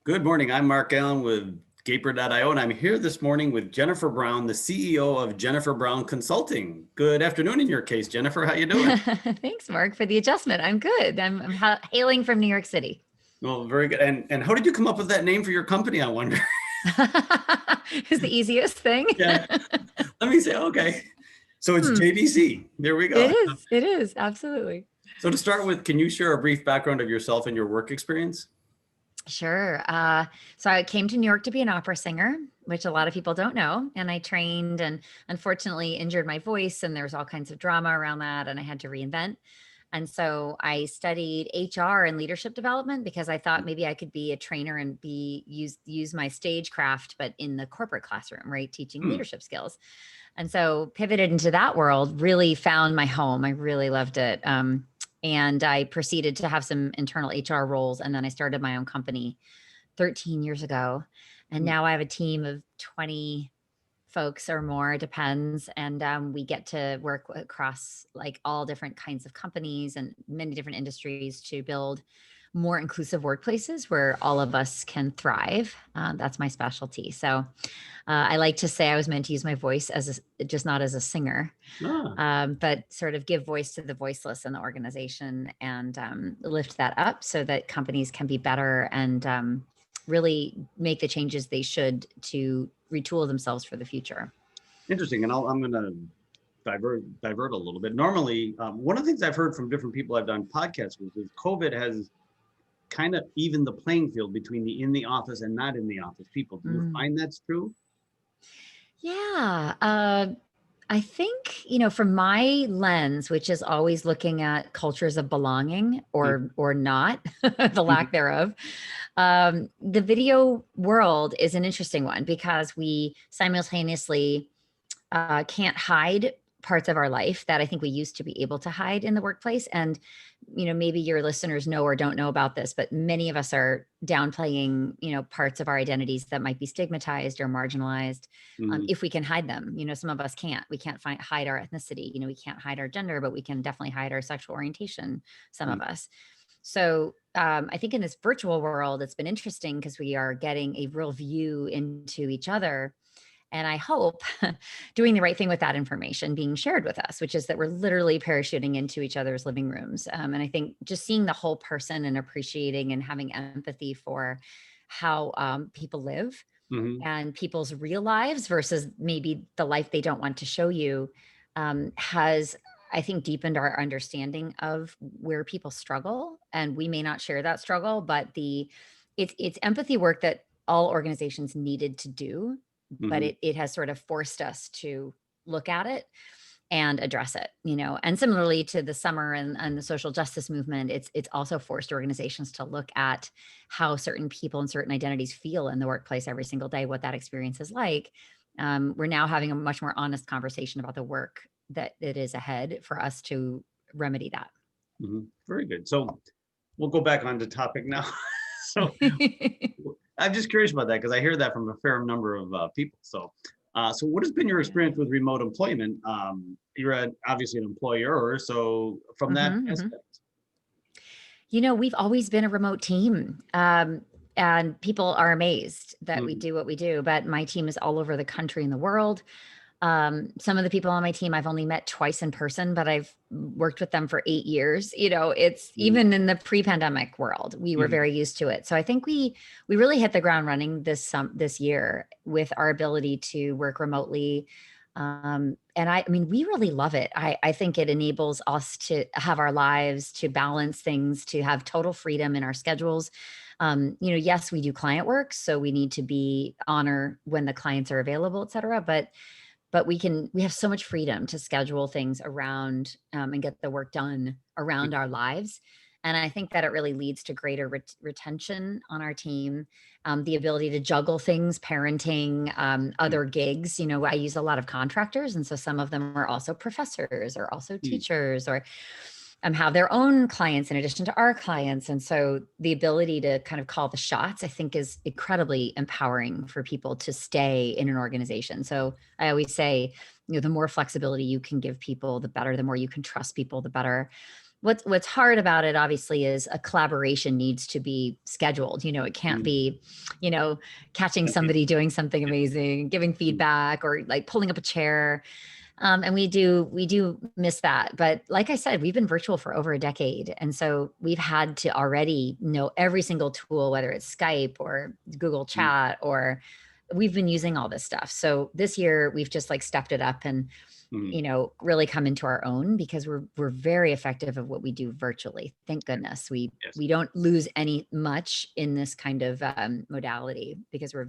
Good morning. I'm Mark Allen with Gaper.io, and I'm here this morning with Jennifer Brown, the CEO of Jennifer Brown Consulting. Good afternoon in your case, Jennifer. How you doing? Thanks, Mark, for the adjustment. I'm good. I'm hailing from New York City. Well, very good. And how did you come up with that name for your company, I wonder? It's the easiest thing. Yeah. Let me say, okay. So it's JBC. There we go. It is. It is. Absolutely. So to start with, can you share a brief background of yourself and your work experience? Sure. So I came to New York to be an opera singer, which a lot of people don't know. And I trained and unfortunately injured my voice, and there was all kinds of drama around that, and I had to reinvent. And so I studied HR and leadership development because I thought maybe I could be a trainer and use my stagecraft, but in the corporate classroom, right? Teaching leadership skills. And so pivoted into that world, really found my home. I really loved it. And I proceeded to have some internal HR roles. And then I started my own company 13 years ago. And now I have a team of 20 folks or more, depends. And we get to work across like all different kinds of companies and many different industries to build more inclusive workplaces where all of us can thrive. That's my specialty. So I like to say I was meant to use my voice as just not as a singer, but sort of give voice to the voiceless in the organization and lift that up so that companies can be better and really make the changes they should to retool themselves for the future. Interesting. And I'm going to divert a little bit. Normally, one of the things I've heard from different people I've done podcasts with is COVID has kind of evened the playing field between the in the office and not in the office people. Do you find that's true? Yeah. I think, from my lens, which is always looking at cultures of belonging or not, the lack thereof, the video world is an interesting one because we simultaneously can't hide parts of our life that I think we used to be able to hide in the workplace. And, maybe your listeners know or don't know about this, but many of us are downplaying, parts of our identities that might be stigmatized or marginalized if we can hide them. Some of us can't. We can't hide our ethnicity. We can't hide our gender, but we can definitely hide our sexual orientation, some of us. So I think in this virtual world, it's been interesting because we are getting a real view into each other. And I hope doing the right thing with that information being shared with us, which is that we're literally parachuting into each other's living rooms. And I think just seeing the whole person and appreciating and having empathy for how people live and people's real lives versus maybe the life they don't want to show you has, I think, deepened our understanding of where people struggle. And we may not share that struggle, but it's empathy work that all organizations needed to do. But it has sort of forced us to look at it and address it, and similarly to the summer and the social justice movement, it's also forced organizations to look at how certain people and certain identities feel in the workplace every single day, what that experience is like. We're now having a much more honest conversation about the work that it is ahead for us to remedy that. Very good. So we'll go back onto topic now. So I'm just curious about that because I hear that from a fair number of people. So what has been your experience with remote employment? You're obviously an employer, so from that aspect. We've always been a remote team. And people are amazed that we do what we do, but my team is all over the country and the world. Some of the people on my team I've only met twice in person, but I've worked with them for 8 years. It's even in the pre-pandemic world, we were very used to it. So I think we really hit the ground running this year with our ability to work remotely. And I mean, we really love it. I think it enables us to have our lives, to balance things, to have total freedom in our schedules. Yes, we do client work, so we need to honor when the clients are available, et cetera. But we have so much freedom to schedule things around and get the work done around our lives. And I think that it really leads to greater retention on our team, the ability to juggle things, parenting, other gigs. I use a lot of contractors. And so some of them are also professors or also teachers or have their own clients in addition to our clients. And so the ability to kind of call the shots, I think, is incredibly empowering for people to stay in an organization. So I always say, the more flexibility you can give people, the better. The more you can trust people, the better. What's hard about it obviously is a collaboration needs to be scheduled. It can't Mm, be, you know, catching okay. somebody doing something amazing, giving Mm, feedback or like pulling up a chair. And we do miss that. But like I said, we've been virtual for over a decade. And so we've had to already know every single tool, whether it's Skype or Google mm, Chat, or we've been using all this stuff. So this year we've just like stepped it up and mm. really come into our own because we're very effective at what we do virtually. Thank goodness. we Yes. we don't lose any much in this kind of modality because we're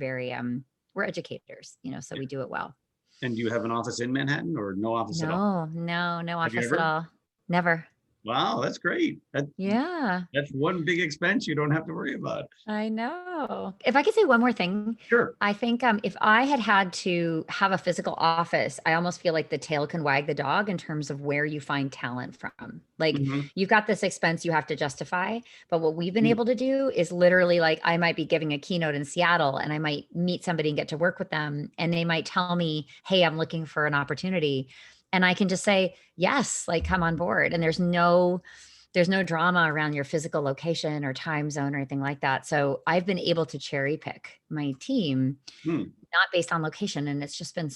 educators, so Yeah. we do it well. And do you have an office in Manhattan or no office at all? No, no, no Have you office at ever? all. Never. Wow, that's great. Yeah, That's one big expense you don't have to worry about. I know. If I could say one more thing, Sure. I think if I had to have a physical office, I almost feel like the tail can wag the dog in terms of where you find talent from. Like Mhm. you've got this expense you have to justify, but what we've been Mm, able to do is literally like I might be giving a keynote in Seattle and I might meet somebody and get to work with them and they might tell me, "Hey, I'm looking for an opportunity." And I can just say, "Yes, like come on board." And there's no drama around your physical location or time zone or anything like that. So I've been able to cherry pick my team, mm, not based on location. And it's just been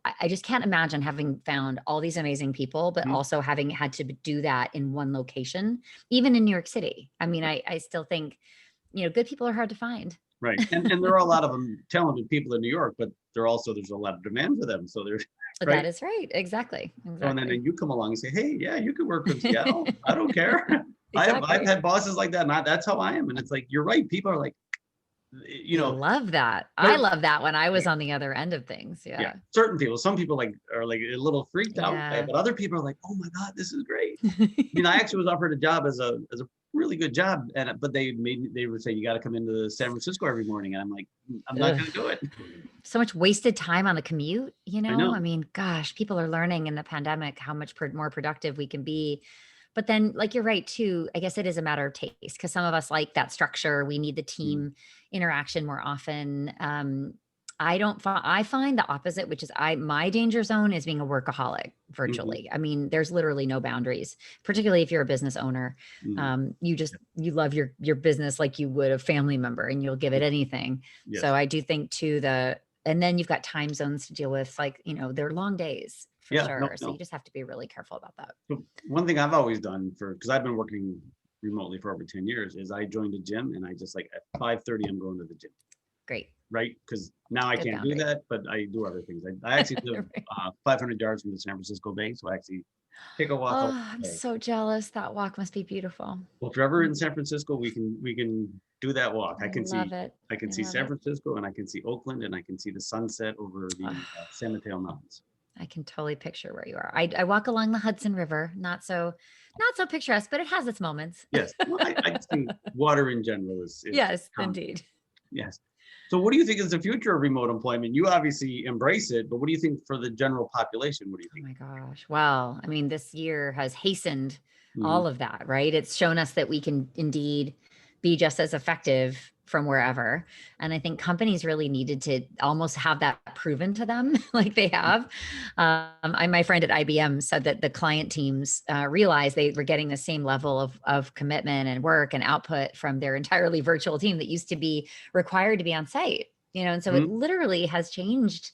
I just can't imagine having found all these amazing people, but mm. also having had to do that in one location, even in New York City. I mean, I still think, good people are hard to find. Right. And there are a lot of talented people in New York, but there's a lot of demand for them. So there's That right. is right. Exactly. So and then Exactly. you come along and say, "Hey, yeah, you could work from Seattle. I don't care." I've Exactly. had bosses like that, and that's how I am. And it's like, you're right. People are like, you They know, love that. I certain, love that when I was on the other end of things. yeah, Yeah. certain people. Some people like are like a little freaked out by it, Yeah. but other people are like, "Oh my God, this is great." I mean, I actually was offered a job as a really good job, but they would say you got to come into San Francisco every morning, and I'm like, I'm not Ugh. going to do it. So much wasted time on the commute, I know. I mean, gosh, people are learning in the pandemic how much more productive we can be. But then, like, you're right too. I guess it is a matter of taste because some of us like that structure. We need the Mm, team interaction more often. I don't. I find the opposite, which is my danger zone is being a workaholic mhm, virtually. I mean, there's literally no boundaries, particularly if you're a business owner. mm, You love your business like you would a family member, and you'll give it yeah, anything. So yes, I do think too and then you've got time zones to deal with, like, they're long days for yeah, no, sure. So you no. just have to be really careful about that. So one thing I've always done because I've been working remotely for over 10 years is I joined a gym and I just like at 5:30 I'm going to the gym, Great. right? Because now I Good can't do boundary. that, but I do other things. I actually live Right. 500 yards from the San Francisco Bay, so I actually take a walk all Oh, I'm day. so jealous. That walk must be beautiful. Well, if you're ever in Mm, San Francisco, we can do that walk. I love it. I can I see love San it. Francisco and I can see Oakland and I can see the sunset over the Oh, San Mateo Mountains. I can totally picture where you are. I walk along the Hudson River, not so picturesque, but it has its moments. Yes, well, I just think water in general is Yes, calm. indeed. Yes. So what do you think is the future of remote employment? You obviously embrace it, but what do you think for the general population? What do you Oh think? my gosh. Well, I mean, this year has hastened Mhm, all of that, right? It's shown us that we can indeed be just as effective from wherever. And I think companies really needed to almost have that proven to them, like they have. My friend at IBM said that the client teams realized they were getting the same level of commitment and work and output from their entirely virtual team that used to be required to be on site. And so it mhm, literally has changed.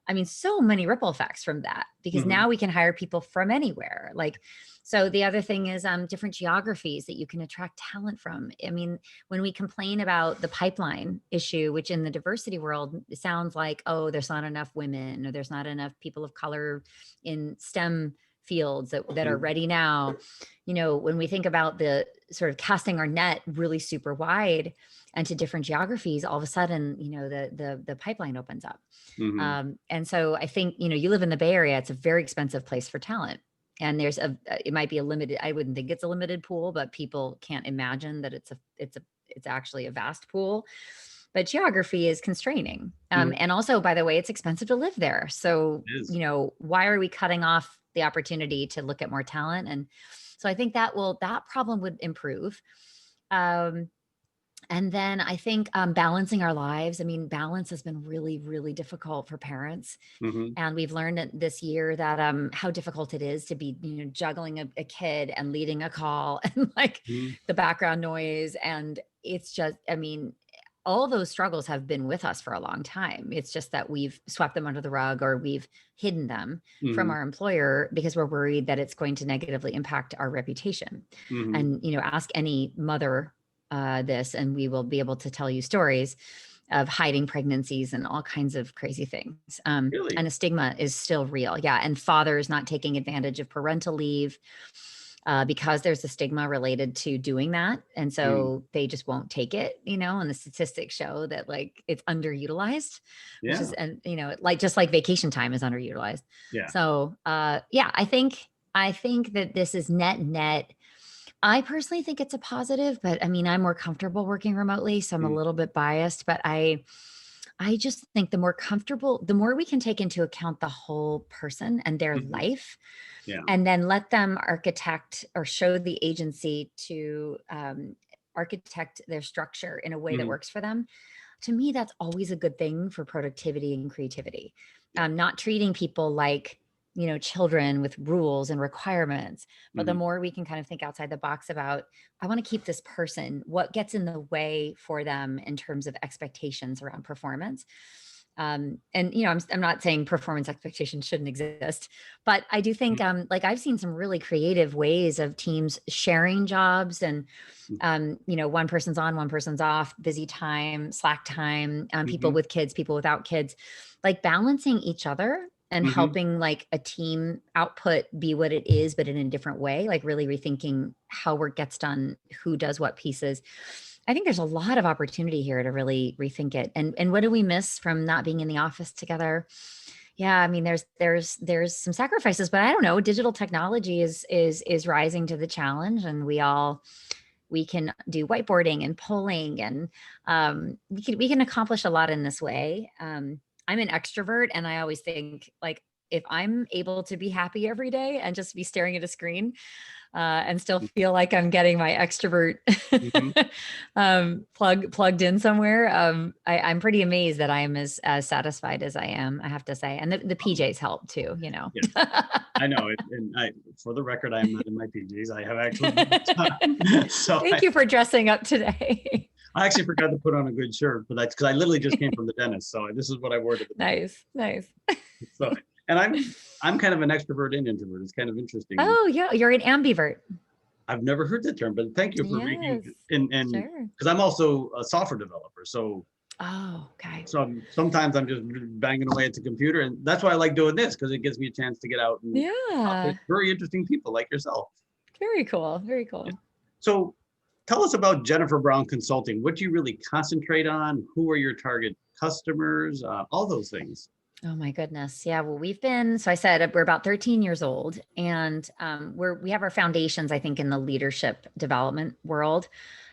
I mean, so many ripple effects from that because mhm, now we can hire people from anywhere. Like, so the other thing is different geographies that you can attract talent from. I mean, when we complain about the pipeline issue, which in the diversity world it sounds like, oh, there's not enough women or there's not enough people of color in STEM fields that are mhm, ready now. When we think about the sort of casting our net really super wide and to different geographies, all of a sudden, the pipeline opens up. mhm. And so I think, you live in the Bay Area, it's a very expensive place for talent. And it might be a limited, I wouldn't think it's a limited pool, but people can't imagine that it's actually a vast pool. But geography is constraining. Mhm. And also, by the way, it's expensive to live there. So, It is. why are we cutting off the opportunity to look at more talent? And so I think that problem would improve. Um, And then I think balancing our lives. I mean, balance has been really, really difficult for parents. Hmm. And we've learned this year that how difficult it is to be, juggling a kid and leading a call and like Hmm. the background noise. And it's just, I mean, all those struggles have been with us for a long time. It's just that we've swept them under the rug or we've hidden them from Hmm. our employer because we're worried that it's going to negatively impact our reputation. Hmm. And, ask any mother this, and we will be able to tell you stories of hiding pregnancies and all kinds of crazy things. Really? And the stigma is still real. Yeah. And fathers not taking advantage of parental leave because there's a stigma related to doing that. And Mm. so they just won't take it, and the statistics show that like it's underutilized, which is, Yeah. and, like just like vacation time is underutilized. Yeah. So yeah, I think that this is net net. I personally think it's a positive, but I mean, I'm more comfortable working remotely, so I'm a Mm. little bit biased, but I just think the more comfortable, the more we can take into account the whole person and their Mhm. life, Yeah. and then let them architect or show the agency to architect their structure in a way that Mhm. works for them. To me, that's always a good thing for productivity and creativity. Yeah. Not treating people like, children with rules and requirements, but the Mhm. more we can kind of think outside the box about, I want to keep this person, what gets in the way for them in terms of expectations around performance. And I'm not saying performance expectations shouldn't exist, but I do think Mhm. like I've seen some really creative ways of teams sharing jobs and one person's on, one person's off, busy time, slack time, people Mhm. with kids, people without kids, like balancing each other and Mhm. helping like a team output be what it is, but in a different way, like really rethinking how work gets done, who does what pieces. I think there's a lot of opportunity here to really rethink it. And what do we miss from not being in the office together? Yeah, I mean, there's some sacrifices, but I don't know. Digital technology is rising to the challenge, and we can do whiteboarding and polling, and we can accomplish a lot in this way. I'm an extrovert, and I always think like if I'm able to be happy every day and just be staring at a screen and still feel like I'm getting my extrovert Mhm. plugged in somewhere, I'm pretty amazed that I am as satisfied as I am. I have to say, and the Um, PJs help too. yes, I know it, and for the record, I am not in my PJs. I have actually moved so Thank you for dressing up today. I actually forgot to put on a good shirt, but that's because I literally just came from the dentist, so this is what I wore to the dentist. Nice, nice. So, and I'm kind of an extrovert and introvert. It's kind of interesting. Oh, yeah, you're an ambivert. I've never heard that term, but thank you for making Yes, and sure. because I'm also a software developer, Oh, okay. sometimes I'm just banging away at the computer, and that's why I like doing this because it gives me a chance to get out and talk to Yeah, very interesting people like yourself. very cool, very Yeah. cool. So, tell us about Jennifer Brown Consulting. What do you really concentrate on? Who are your target customers? All those things. Oh my goodness. Yeah. Well, so I said we're about 13 years old, and we have our foundations, I think, in the leadership development world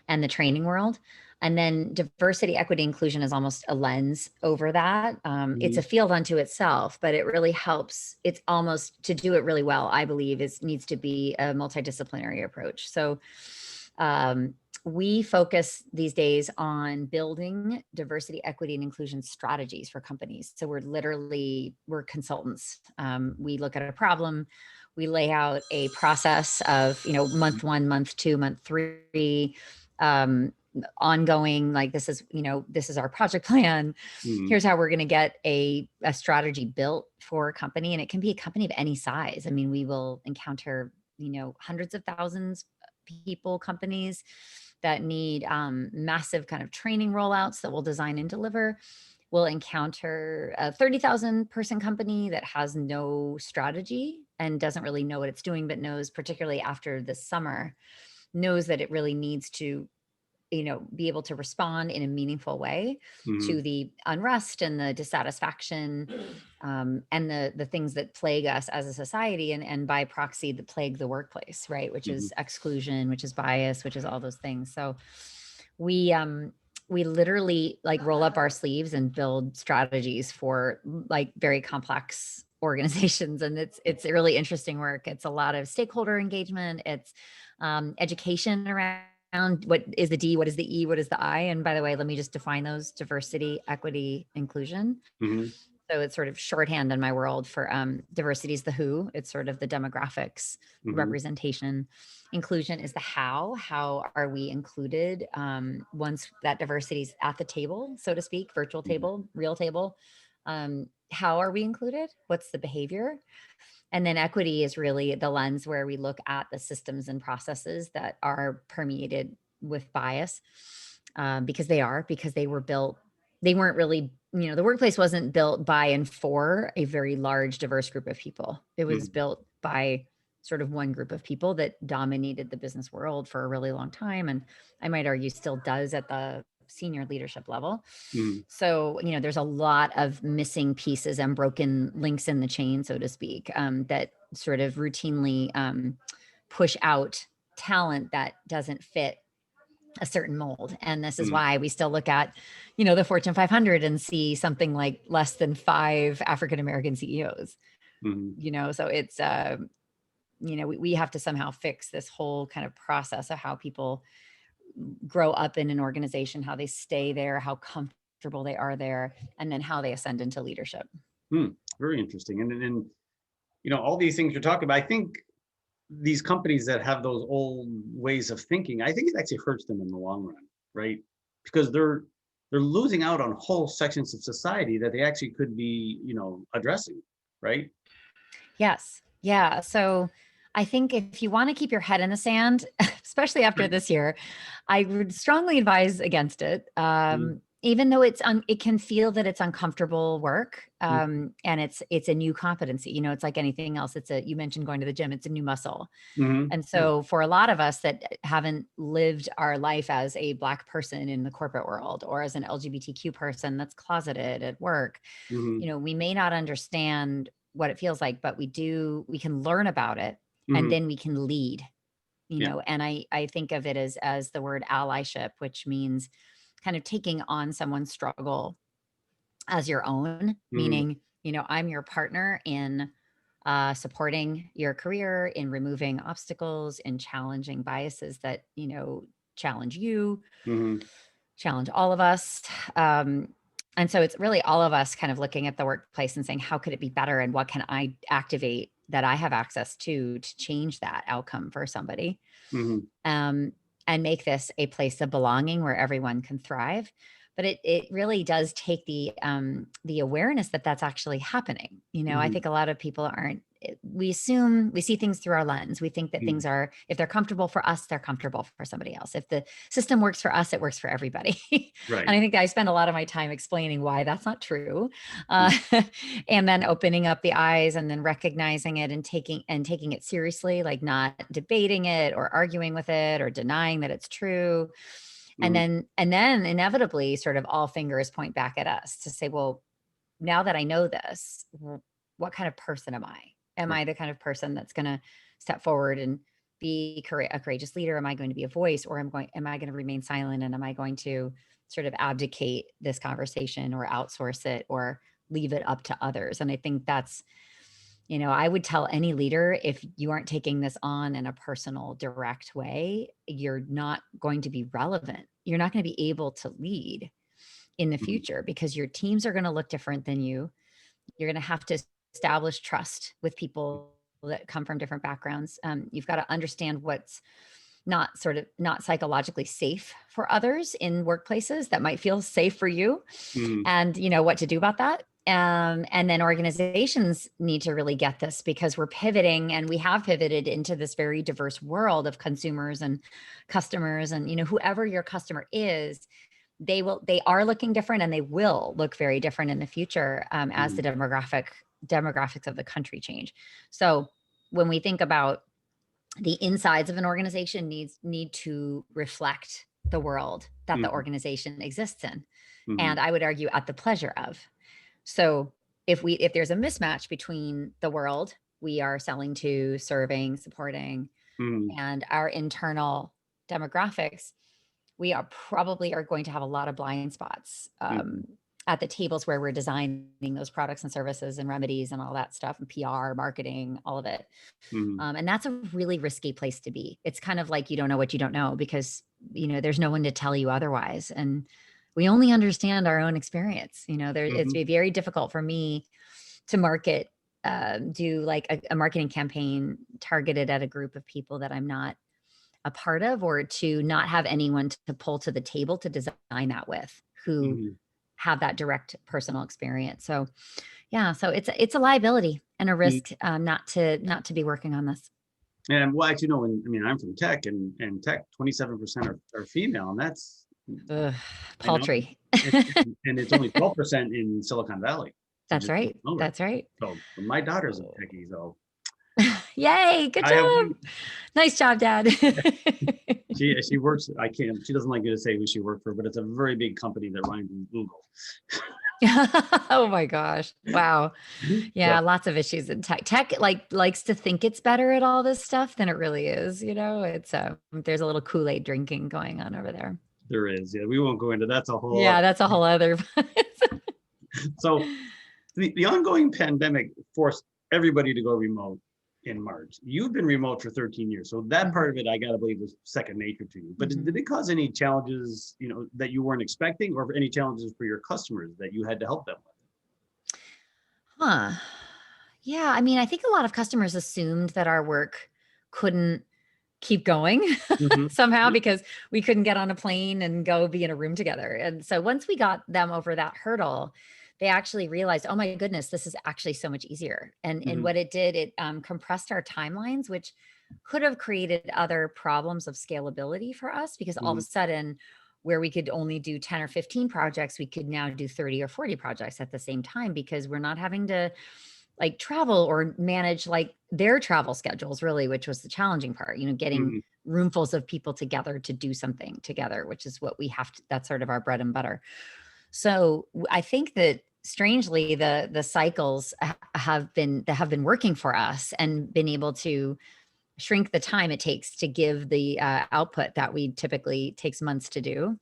and the training world. And then diversity, equity, inclusion is almost a lens over that. It's a Mhm. field unto itself, but it really helps. It's almost to do it really well, I believe, is needs to be a multidisciplinary approach. So um, we focus these days on building diversity, equity, and inclusion strategies for companies. So we're consultants. We look at a problem, we lay out a process of, month one, month two, month three, um, ongoing, like this is our project plan. Mhm. Here's how we're going to get a strategy built for a company. And it can be a company of any size. I mean, we will encounter, hundreds of thousands people, companies that need massive kind of training rollouts that we'll design and deliver. We'll encounter a 30,000 person company that has no strategy and doesn't really know what it's doing, but knows, particularly after this summer, knows that it really needs to be able to respond in a meaningful way Mhm. to the unrest and the dissatisfaction, and the things that plague us as a society, and by proxy that plague the workplace, right? Which Mhm. is exclusion, which is bias, which is all those things. So we literally like roll up our sleeves and build strategies for like very complex organizations, and it's really interesting work. It's a lot of stakeholder engagement. It's education around what is the D, what is the E, what is the I? And by the way, let me just define those: diversity, equity, inclusion. Hmm. So it's sort of shorthand in my world for diversity is the who. It's sort of the demographics, Hmm. representation. Inclusion is the how. How are we included once that diversity is at the table, so to speak, virtual table, real table? How are we included? What's the behavior? And then equity is really the lens where we look at the systems and processes that are permeated with bias, because they were built, they weren't really, the workplace wasn't built by and for a very large, diverse group of people. It was Hmm. built by sort of one group of people that dominated the business world for a really long time. And I might argue still does at the senior leadership level. Hmm. So, there's a lot of missing pieces and broken links in the chain, so to speak, that sort of routinely push out talent that doesn't fit a certain mold. And this is Hmm. why we still look at, the Fortune 500 and see something like less than 5 African American CEOs, Hmm. so it's, we have to somehow fix this whole kind of process of how people grow up in an organization, how they stay there, how comfortable they are there, and then how they ascend into leadership. Hmm. Very interesting. And all these things you're talking about, I think these companies that have those old ways of thinking, I think it actually hurts them in the long run, right? Because they're losing out on whole sections of society that they actually could be, addressing, right? Yes. Yeah. So I think if you want to keep your head in the sand, especially after Right. this year, I would strongly advise against it. Mm, Even though it can feel that it's uncomfortable work, mm, and it's a new competency. It's like anything else. You mentioned going to the gym. It's a new muscle. mhm, And yeah, so for a lot of us that haven't lived our life as a Black person in the corporate world or as an LGBTQ person that's closeted at work, mhm, we may not understand what it feels like, but we can learn about it, and mhm, then we can lead, yeah, and I think of it as the word allyship, which means kind of taking on someone's struggle as your own, mhm, meaning, I'm your partner in supporting your career, in removing obstacles, in challenging biases that, challenge you, mhm, challenge all of us. Um, and so it's really all of us kind of looking at the workplace and saying, how could it be better? And what can I activate that I have access to change that outcome for somebody? mhm, um, and make this a place of belonging where everyone can thrive. But it really does take the awareness that that's actually happening. I mhm, think a lot of people aren't. We assume we see things through our lens. We think that things mhm, are, if they're comfortable for us, they're comfortable for somebody else. If the system works for us, it works for everybody. And right, I think that I spend a lot of my time explaining why that's not true, uh, mm, and then opening up the eyes and then recognizing it and taking it seriously, like not debating it or arguing with it or denying that it's true. and mhm, then and then inevitably sort of all fingers point back at us to say, well, now that I know this, what kind of person am I? Am right, I the kind of person that's going to step forward and be a courageous leader? Am I going to be a voice, or am I going to remain silent, and am I going to sort of abdicate this conversation or outsource it or leave it up to others? And I think that's, I would tell any leader, if you aren't taking this on in a personal, direct way, you're not going to be relevant. You're not going to be able to lead in the mhm, future because your teams are going to look different than you. You're going to have to establish trust with people that come from different backgrounds. You've got to understand what's not psychologically safe for others in workplaces that might feel safe for you, mhm, and what to do about that. And then organizations need to really get this, because we're pivoting, and we have pivoted into this very diverse world of consumers and customers, and whoever your customer is, they are looking different, and they will look very different in the future, as the mhm, demographics of the country change. So when we think about the insides of an organization, need to reflect the world that the mhm, organization exists in, mhm, and I would argue at the pleasure of. So if there's a mismatch between the world we are selling to, serving, supporting, mhm, and our internal demographics, we are going to have a lot of blind spots. mhm, at the tables where we're designing those products and services and remedies and all that stuff, and PR, marketing, all of it. Mhm. And that's a really risky place to be. It's kind of like you don't know what you don't know, because, there's no one to tell you otherwise. And we only understand our own experience. It's Mhm. very difficult for me to market, do like a marketing campaign targeted at a group of people that I'm not a part of, or to not have anyone to pull to the table to design that with, who Mhm. have that direct personal experience. So yeah, so it's a liability and a Mhm. risk, not to be working on this. And well, actually, no, I mean, I'm from tech, and tech, 27% are female, and that's, Ugh, I know, paltry. and and it's only 12% in Silicon Valley. So That's just so right. you know that. That's right. So my daughter's a techie, so Yay, good I have job. one. Nice job, Dad. She works. I can't. She doesn't like me to say who she worked for, but it's a very big company that rhymes with Google. Oh my gosh. Wow. So Yeah, lots of issues in tech. Tech likes to think it's better at all this stuff than it really is, It's there's a little Kool-Aid drinking going on over there. there is. Yeah, we won't go into that's a whole Yeah, other. that's a whole other. So the ongoing pandemic forced everybody to go remote in March. You've been remote for 13 years, so that part of Mhm, it I gotta believe was second nature to you. But did mhm. it cause any challenges, that you weren't expecting, or any challenges for your customers that you had to help them Huh. Yeah, I mean, I think a lot of customers assumed that our work couldn't keep going with? Hmm. somehow, because we couldn't get on a plane and go be in a room together. And so once we got them over that hurdle, they actually realized, oh my goodness, this is actually so much easier. And Hmm. what it did, it compressed our timelines, which could have created other problems of scalability for us, because all of a Hmm. sudden, where we could only do 10 or 15 projects, we could now do 30 or 40 projects at the same time, because we're not having to like travel or manage like their travel schedules, really, which was the challenging part, getting Hmm. roomfuls of people together to do something together, which is what we have to, that's sort of our bread and butter. So I think that strangely the cycles have been working for us, and been able to shrink the time it takes to give the output that we typically takes months to do.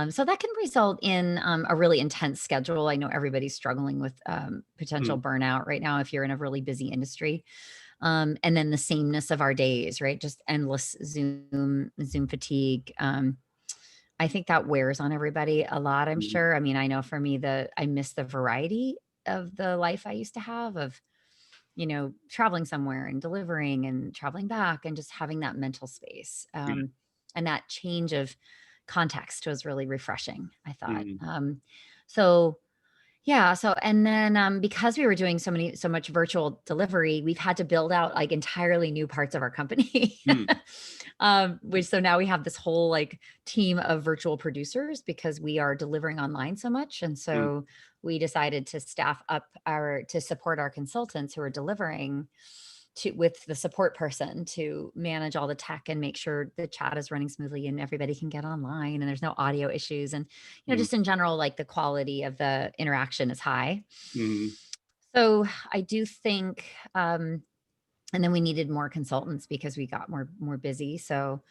So that can result in a really intense schedule. I know everybody's struggling with potential Hmm. burnout right now if you're in a really busy industry. And then the sameness of our days, right? Just endless Zoom fatigue. I think that wears on everybody a lot, I'm Hmm. sure. I mean, I know for me, I miss the variety of the life I used to have, of traveling somewhere and delivering and traveling back, and just having that mental space. Yeah. And that change of context was really refreshing, I thought. Hmm. So yeah, so and then because we were doing so much virtual delivery, we've had to build out like entirely new parts of our company. Hmm. Which so now we have this whole like team of virtual producers, because we are delivering online so much. And Hmm. so we decided to staff up our to support our consultants who are delivering, to with the support person to manage all the tech and make sure the chat is running smoothly and everybody can get online and there's no audio issues. And Hmm. just in general, like the quality of the interaction is high. Hmm. So I do think, and then we needed more consultants because we got more busy. So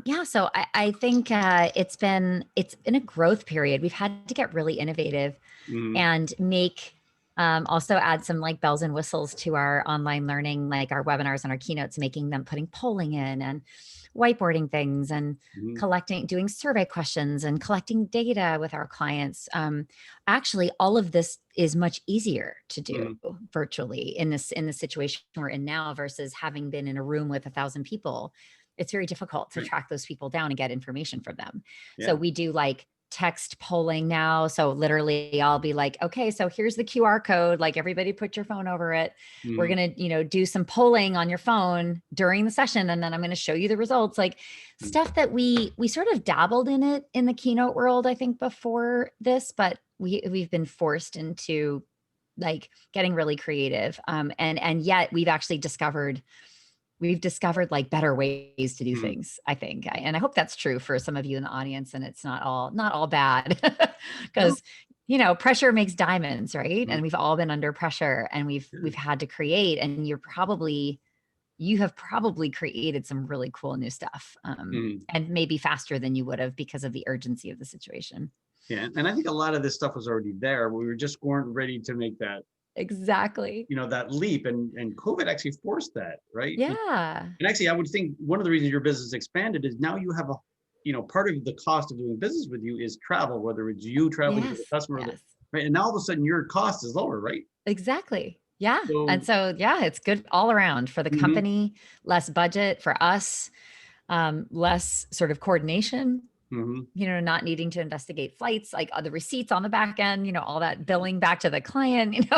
yeah, so I think it's been a growth period. We've had to get really innovative Hmm. and make also add some like bells and whistles to our online learning, like our webinars and our keynotes, making them putting polling in and whiteboarding things and Hmm. doing survey questions and collecting data with our clients. Actually, all of this is much easier to do Hmm. virtually in the situation we're in now, versus having been in a room with 1,000 people. It's very difficult to Right. track those people down and get information from them. So Yeah. we do like text polling now. So literally I'll be like, okay, so here's the QR code. Like everybody put your phone over it. We're Hmm. going to, do some polling on your phone during the session. And then I'm going to show you the results, like stuff that we sort of dabbled in it in the keynote world, I think before this, but we've been forced into like getting really creative. And yet we've discovered like better ways to do Hmm. things, I think. And I hope that's true for some of you in the audience, and it's not all bad. No. Because pressure makes diamonds, right? Hmm. And we've all been under pressure, and we've had to create, and you have probably created some really cool new stuff, Hmm. and maybe faster than you would have because of the urgency of the situation. Yeah, and I think a lot of this stuff was already there. We just weren't ready to make that, Exactly. that leap, and COVID actually forced that, right? Yeah. And actually, I would think one of the reasons your business expanded is now you have a, part of the cost of doing business with you is travel, whether it's you traveling to Yes. the customer, Yes. right? And now all of a sudden your cost is lower, right? Exactly. Yeah. And So, so, yeah, it's good all around for the mhm, company, less budget for us, less sort of coordination, mhm. not needing to investigate flights, like the receipts on the back end, all that billing back to the client,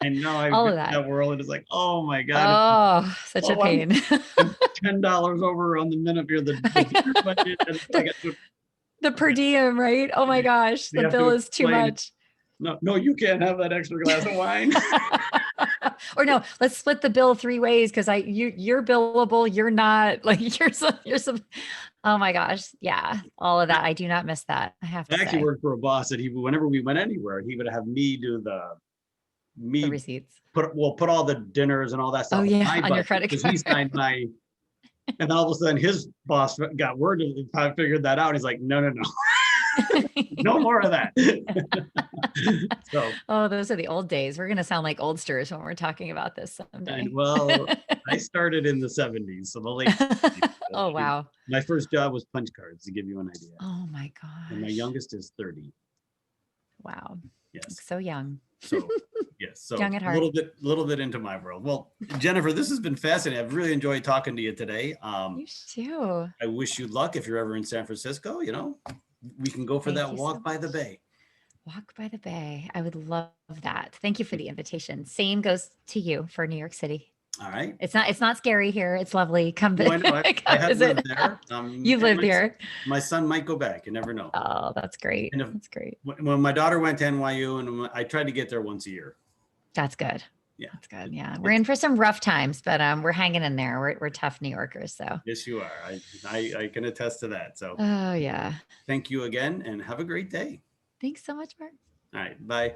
And now I've all been of in that. that world, and it's like, oh my God, Oh, such a oh, I'm pain. I'm $10 over on the minute here, the dinner budget, and I the, got to, the per diem, right? Oh my gosh, they the have to bill is too explain, much. no, no, you can't have that extra glass of wine. Or no, let's split the bill 3 ways because you're billable, you're not like you're some oh my gosh. Yeah. All of that. I do not miss that, I have I to actually say. worked for a boss that whenever we went anywhere, he would have me do The me receipts. put all the dinners and all that Oh stuff on yeah, my on your budget credit because he card. signed my, and all of a sudden his boss got word and I figured that out. He's like, no, no, no, no more of that. So, Oh, those are the old days. We're gonna sound like oldsters when we're talking about this and someday. well, I started in the 70s, so the late 70s. So, Oh wow. my first job was punch cards, to give you an idea. Oh my And my gosh. youngest is 30. Wow. Yes. So young. So, yes. So Young at a heart. little bit into my world. Well, Jennifer, this has been fascinating. I've really enjoyed talking to you today. You too. I wish you luck if you're ever in San Francisco, we can go for Thank that you so walk by the much. bay. Walk by the bay. I would love that. Thank you for the invitation. Same goes to you for New York City. All right. It's not scary here. It's lovely. Come, Oh, I know. I come have lived visit. there. You've And lived here. my son might go back. You never know. Oh, that's great. And if, That's great. when my daughter went to NYU, and I tried to get there once a year. That's good. Yeah. That's good. Yeah. We're It's, in for some rough times, but we're hanging in there. We're tough New Yorkers. So yes, you are. I can attest to that. So oh yeah. thank you again and have a great day. Thanks so much, Mark. All right. Bye.